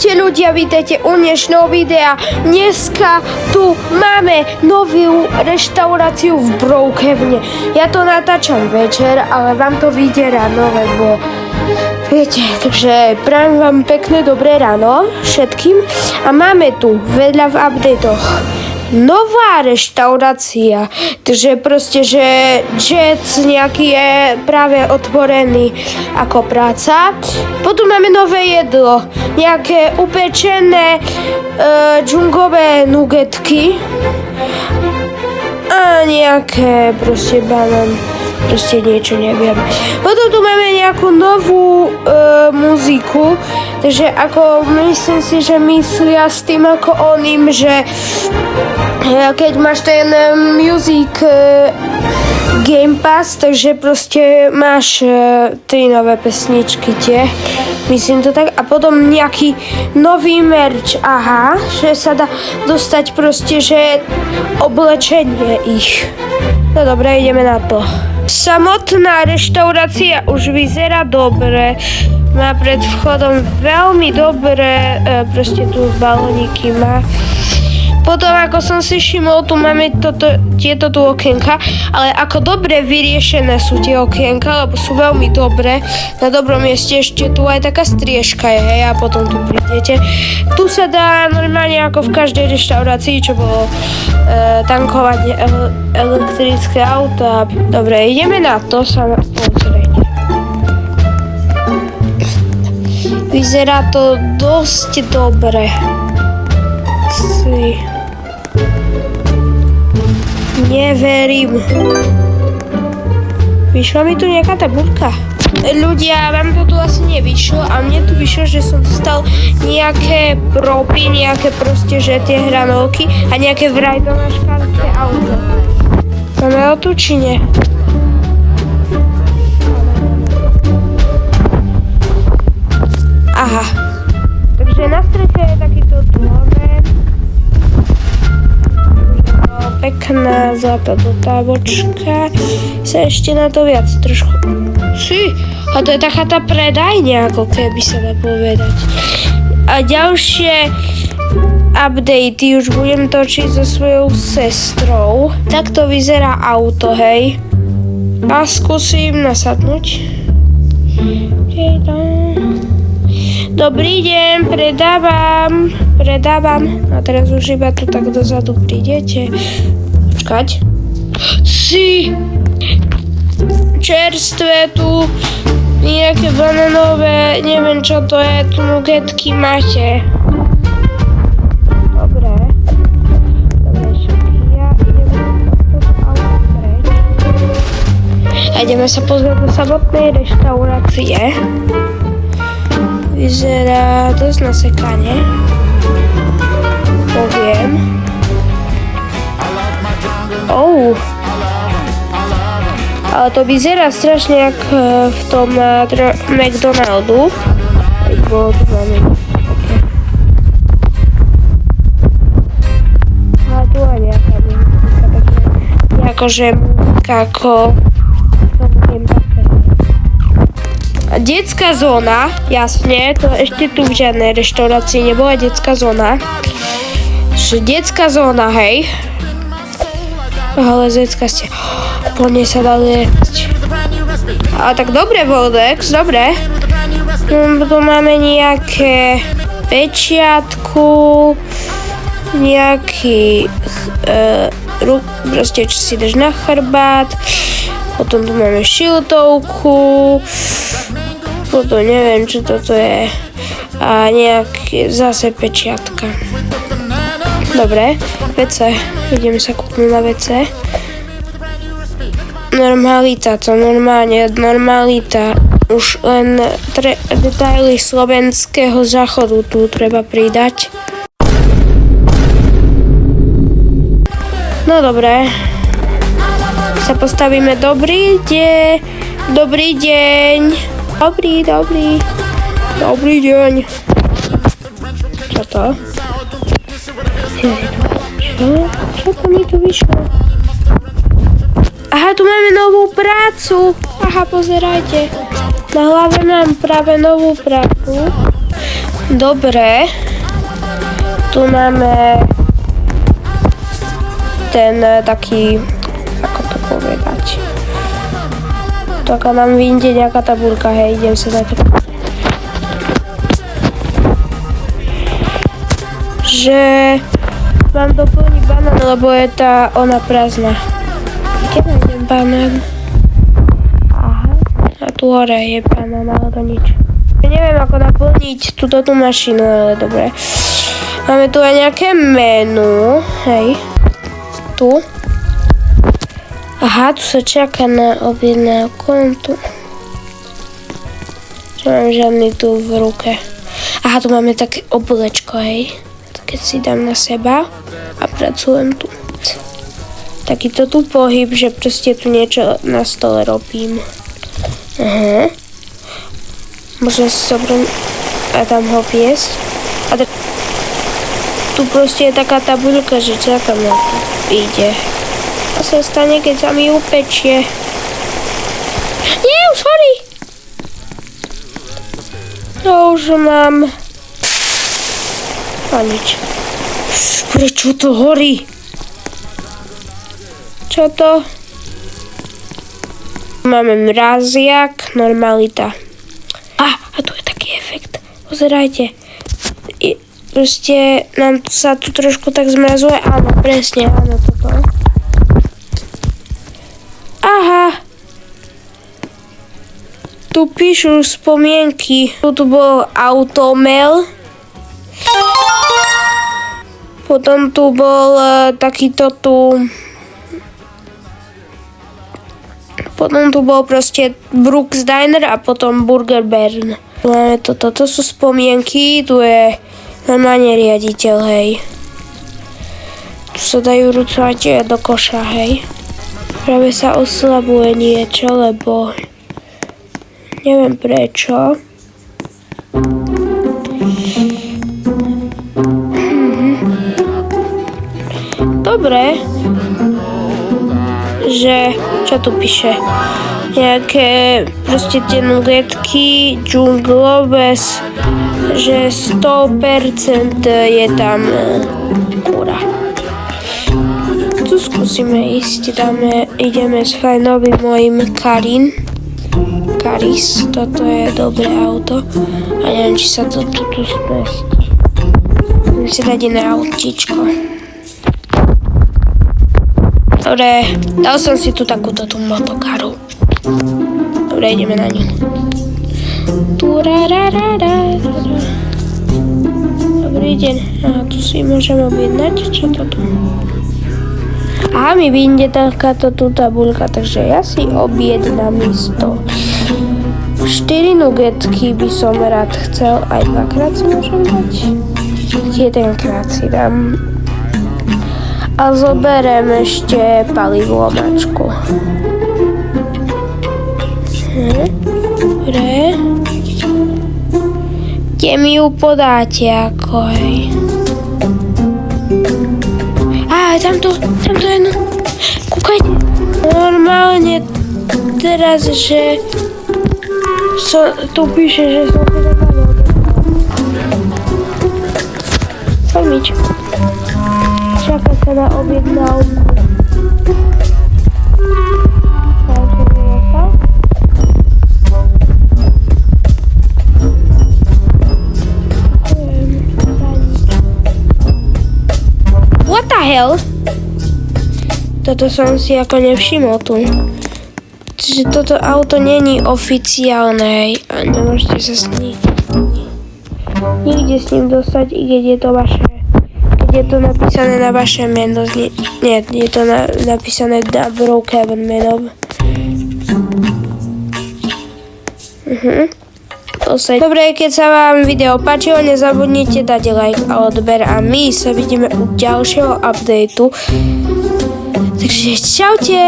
Čaute ľudia, vítajte u dnešného videa. Dneska tu máme novú reštauráciu v Brookhavene. Ja to natáčam večer, ale vám to vyjde ráno, lebo viete, takže prajem vám pekné dobré ráno všetkým. A máme tu vedľa v updatech nová reštaurácia, takže proste, že Jets nejaký je práve otvorený ako práca. Potom máme nové jedlo, nejaké upečené džungové nugetky a nejaké proste banán, proste niečo, neviem. Potom tu máme nejakú novú muziku, takže ako myslím si, že myslia s tým ako oným, že keď máš ten music Game Pass, takže proste máš 3 nové pesničky tie, myslím to tak, a potom nejaký nový merch, aha, že sa dá dostať proste, že oblečenie ich. No dobre, ideme na to. Samotná reštaurácia už vyzerá dobre, má pred vchodom veľmi dobré, proste tu balóniky má. Potom, ako som si všimol, tu máme tieto tu okienka, ale ako dobre vyriešené sú tie okienka, lebo sú veľmi dobré. Na dobrom mieste ešte tu aj taká striežka je, hej, a potom tu prídete. Tu sa dá normálne ako v každej reštaurácii, čo bolo tankovať elektrické auta. Dobre, ideme na to sa pozrieť. Vyzerá to dosť dobre. Neverím. Vyšla mi tu nejaká tabulka. Ľudia, vám to tu asi nevyšlo a mne tu vyšlo, že som dostal nejaké propy, nejaké proste, že tie hranolky a nejaké vrajdomaškárske auto. Máme ho tu, či nie? Aha. Takže na strede je takýto dôvod. Pekná zlatá dotávočka. Sa ešte na to viac trošku. A to je taká tá predajňa, ako keby sa dá povedať. A ďalšie updaty už budem točiť so svojou sestrou. Takto vyzerá auto, hej. A skúsim nasadnúť. Dobrý deň, predávam. A teraz už iba tu tak dozadu prídete. Počkať. Čerstvé tu, nejaké bananové, neviem čo to je, tu nugetky máte. Dobre, ja ideme sa pozrieť do samotnej reštaurácie. Vyzerá dosť na sekanie. Poviem. Ale to vyzerá strašne jak v tom McDonaldu. Bolo tu máme také. A tu aj nejaká muzika, akože muzika ako detská zóna, jasne, to ešte tu v žiadnej reštaurácii nebola detská zóna. Že detská zóna, hej. Ale detská ste. Plne sa dá jesť. A tak dobre, Voldex, dobre. Tu máme nejaké pečiatku, nejaký proste, čo si dáš na chrbát. Potom tu máme šiltovku. Potom neviem, čo toto je. A nejaké zase pečiatka. Dobre, WC. Ideme sa kúpnuť na WC. Normalita, to normalita. Už len detaily slovenského záchodu tu treba pridať. No dobre. Sa postavíme. Dobrý deň. Dobrý deň. Čo to? Čo to mi tu vyšlo? Aha, tu máme novú prácu. Aha, pozerajte. Na hlave mám práve novú prácu. Dobre. Tu máme ten taký, ako to povedať. Taká nám vyjde nejaká tabulka, hej, idem sa tak. Že mám doplniť banán, lebo je ona prázdna. Kde nájdem banán? Aha, a tu hore je banán, ale to nič. Ja neviem, ako naplniť túto mašinu, ale dobre. Máme tu aj nejaké menu, hej. Tu. Aha, tu sa čaká na objednávku. Tu. Nemám žiadny tu v ruke. Aha, tu máme také oblečko, hej. Keď si dám na seba a pracujem tu. Takýto tu pohyb, že proste tu niečo na stole robím. Aha. Môžem si zobrať a tam ho piesť. A tu proste je taká tabuľka, že čakám na to. Ide. A sa stane, keď sa mi upečie. Nie, už horí! To už mám. A nič. Prečo to horí? Čo to? Máme mraziak, normalita. A tu je taký efekt. Pozerajte. Proste nám sa tu trošku tak zmrazuje. Áno, presne, áno, toto. Aha. Tu píšu spomienky. Tu bol Automel. Potom tu bol takýto tu. Potom tu bol proste Brooks Diner a potom Burger Barn. Tu máme toto sú spomienky, tu je normálne riaditeľ, hej. Tu sa dajú rucovať do koša, hej. Práve sa oslabuje niečo, lebo neviem prečo. Dobre, že čo tu píše? Nejaké proste tie nuggetky, džunglové, že 100% je tam kúra. Tu skúsime ísť, ideme s fajnovým mojím Karis, toto je dobré auto a neviem, či sa to tu spestí. Musím si dať iné autíčko. Dobre, dal som si tu takúto tú motokaru. Dobre, ideme na ňu. Dobrý deň. Aha, tu si môžem objednať. Čo to tu? Aha, mi vyjde takáto tu tabuľka, takže ja si objednám isto. 4 nugetky by som rád chcel. Aj 2-krát si môžem dať? 1-krát si dám. A zoberiem ešte palivlomačku. Dobre. Kde mi ju podáte, ako hej? Á, tamto jedno. Kúkajte. Normálne teraz, že tu píše, že som sa zabavil. Palmičku. Čaká sa na objednávku. What the hell? Toto som si ako nevšimol tu. Čiže toto auto není oficiálne a nemôžete sa s ním nikde s ním dostať, i keď je to vaše. Je to napísané na vaše meno, nie, je to napísané na Brookhaven meno. Dobre, keď sa vám video páčilo, nezabudnite dať like a odber a my sa vidíme u ďalšieho updateu. Takže čaute!